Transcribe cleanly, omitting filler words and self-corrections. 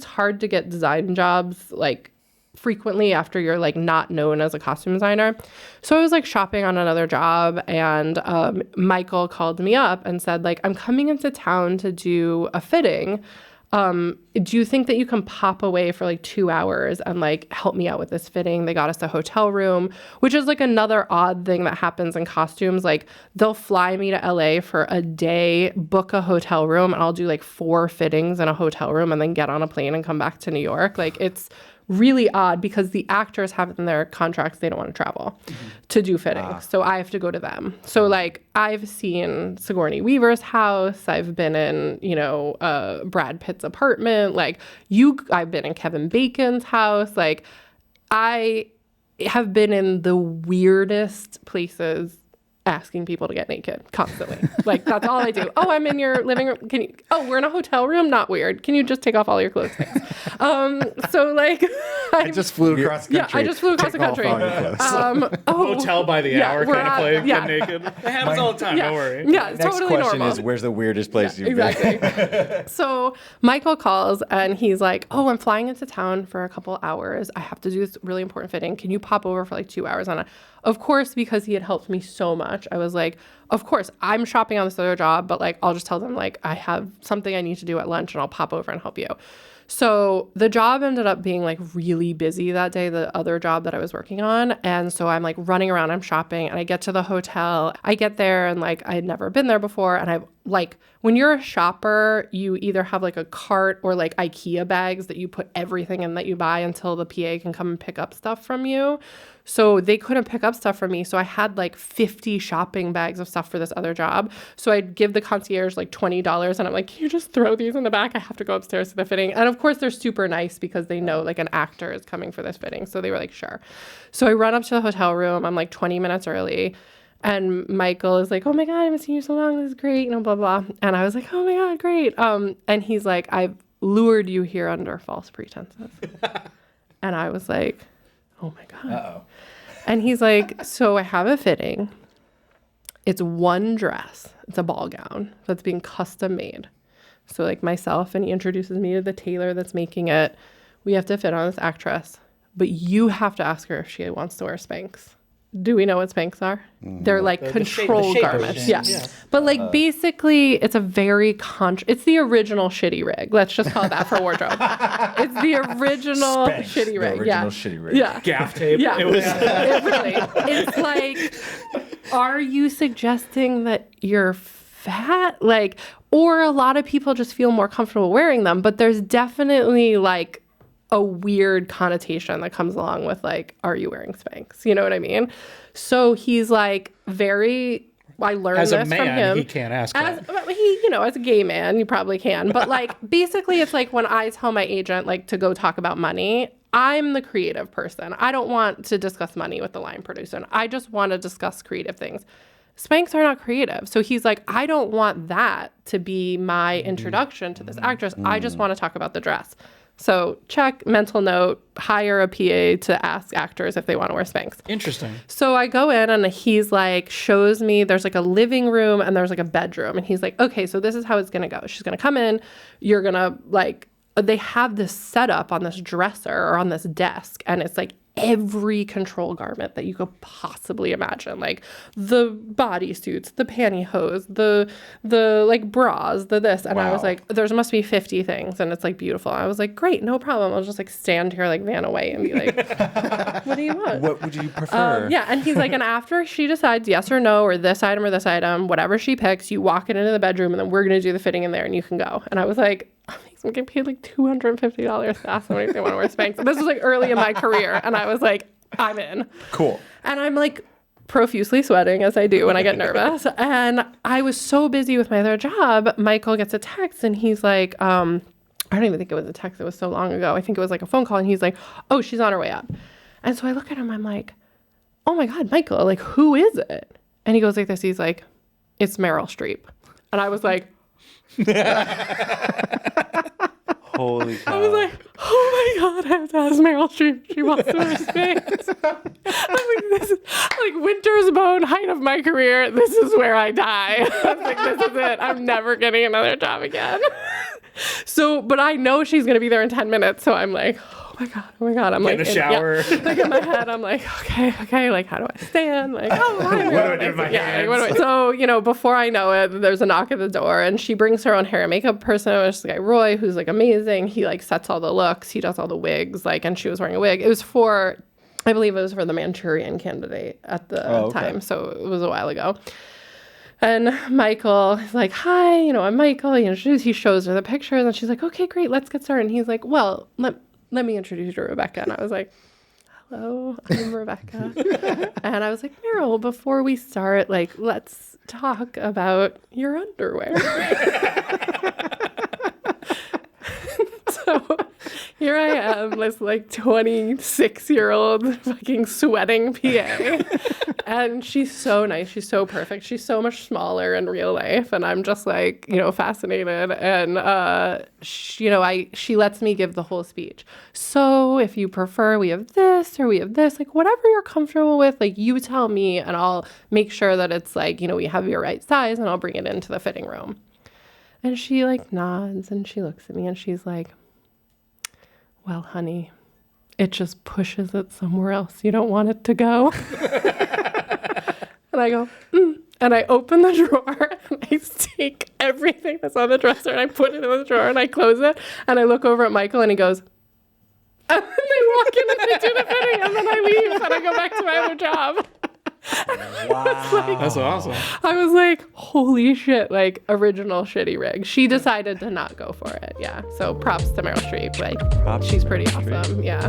it's hard to get design jobs like frequently after you're like not known as a costume designer. So I was like shopping on another job, and Michael called me up and said like, I'm coming into town to do a fitting. Do you think that you can pop away for like 2 hours and like help me out with this fitting? They got us a hotel room, which is like another odd thing that happens in costumes. Like they'll fly me to LA for a day, book a hotel room, and I'll do like 4 fittings in a hotel room and then get on a plane and come back to New York. Like it's really odd because the actors have in their contracts they don't want to travel to do fittings. So I have to go to them. So like I've seen Sigourney Weaver's house. I've been in, you know, Brad Pitt's apartment. Like I've been in Kevin Bacon's house. Like I have been in the weirdest places asking people to get naked constantly. Like that's all I do. Oh, I'm in your living room. We're in a hotel room? Not weird. Can you just take off all your clothes? So like I just flew across the country. Yeah, I just flew across the country. Hotel by the hour kind of play. Yeah. Get naked. It happens all the time. Don't worry. Yeah, it's Next totally question normal. is, where's the weirdest place you've Exactly. been? So Michael calls and he's like, oh, I'm flying into town for a couple hours. I have to do this really important fitting. Can you pop over for like 2 hours on it? Of course, because he had helped me so much, I was like, of course, I'm shopping on this other job, but like, I'll just tell them like, I have something I need to do at lunch and I'll pop over and help you. So the job ended up being like really busy that day, the other job that I was working on. And so I'm like running around, I'm shopping, and I get to the hotel. I get there and like I had never been there before. And I like, when you're a shopper, you either have like a cart or like IKEA bags that you put everything in that you buy until the PA can come and pick up stuff from you. So they couldn't pick up stuff from me. So I had like 50 shopping bags of stuff for this other job. So I'd give the concierge like $20 and I'm like, can you just throw these in the back? I have to go upstairs to the fitting. And of course they're super nice because they know like an actor is coming for this fitting. So they were like, sure. So I run up to the hotel room. I'm like 20 minutes early. And Michael is like, oh my God, I haven't seen you so long. This is great. You know, blah, blah. And I was like, oh my God, great. And he's like, I've lured you here under false pretenses. And I was like, oh my God. Uh-oh. And he's like, so I have a fitting. It's one dress. It's a ball gown that's being custom made. So like myself, and he introduces me to the tailor that's making it. We have to fit on this actress, but you have to ask her if she wants to wear Spanx. Do we know what Spanx are? They're like control garments. Yeah. But like basically it's a very it's the original shitty rig. Let's just call it that for wardrobe. It's the original Spanx, shitty rig. the original shitty rig. Yeah. Gaff tape. Yeah. It was. It really. It's like, are you suggesting that you're fat? Like, or a lot of people just feel more comfortable wearing them, but there's definitely like a weird connotation that comes along with like, are you wearing Spanx? You know what I mean? So he's like I learned As a this man, from him. he can't ask that. As a gay man, you probably can. But like, basically it's like when I tell my agent like to go talk about money, I'm the creative person. I don't want to discuss money with the line producer. I just want to discuss creative things. Spanx are not creative. So he's like, I don't want that to be my introduction to this actress. I just want to talk about the dress. So check, mental note, hire a PA to ask actors if they want to wear Spanx. Interesting. So I go in and he's like, shows me, there's like a living room and there's like a bedroom. And he's like, okay, so this is how it's going to go. She's going to come in. You're going to like, they have this setup on this dresser or on this desk. And it's like every control garment that you could possibly imagine, like the bodysuits, the pantyhose, the like bras, the this. And I was like, there's must be 50 things. And it's like beautiful. I was like, great, no problem. I'll just like stand here like Vanna White and be like, what do you want? What would you prefer? Yeah. And he's like, and after she decides yes or no, or this item, whatever she picks, you walk it into the bedroom and then we're going to do the fitting in there and you can go. And I was like, I'm getting paid like $250 to ask somebody if they want to wear Spanx. This was like early in my career. And I was like, I'm in. Cool. And I'm like profusely sweating as I do when I get nervous. And I was so busy with my other job. Michael gets a text and he's like, I don't even think it was a text. It was so long ago. I think it was like a phone call. And he's like, oh, she's on her way up. And so I look at him. I'm like, oh my God, Michael, like, who is it? And he goes like this. He's like, it's Meryl Streep. And I was like, holy cow. I was like, oh my God, I have to ask Meryl Streep. She wants to wear Spanx. I'm like, this is like winter's bone, height of my career. This is where I die. I was like, this is it. I'm never getting another job again. So, but I know she's going to be there in 10 minutes. So I'm like, oh my God. I'm Get like, in the shower. Like in my head, I'm like, okay. Like, how do I stand? Like, oh, hi, What do I do with my hands? So, before I know it, there's a knock at the door and she brings her own hair and makeup person. It was this guy, Roy, who's like amazing. He like sets all the looks. He does all the wigs. Like, and she was wearing a wig. I believe it was for the Manchurian Candidate at the time. So it was a while ago. And Michael is like, hi, I'm Michael. He shows her the pictures and she's like, okay, great, let's get started. And he's like, well, let me introduce you to Rebecca. And I was like, hello, I'm Rebecca. And I was like, Meryl, before we start, like, let's talk about your underwear. So here I am, this like 26-year-old fucking sweating PA. And she's so nice. She's so perfect. She's so much smaller in real life. And I'm just like, fascinated. And, she lets me give the whole speech. So if you prefer, we have this or we have this, like whatever you're comfortable with, like you tell me and I'll make sure that it's like, we have your right size and I'll bring it into the fitting room. And she like nods and she looks at me and she's like, well, honey, it just pushes it somewhere else. You don't want it to go. And I go, And I open the drawer and I take everything that's on the dresser and I put it in the drawer and I close it. And I look over at Michael and he goes, and then they walk in and they do the fitting and then I leave and I go back to my other job. Wow. That's awesome. I was like, holy shit, like original shitty rig. She decided to not go for it. Yeah. So props to Meryl Streep. Like, she's pretty awesome. Yeah.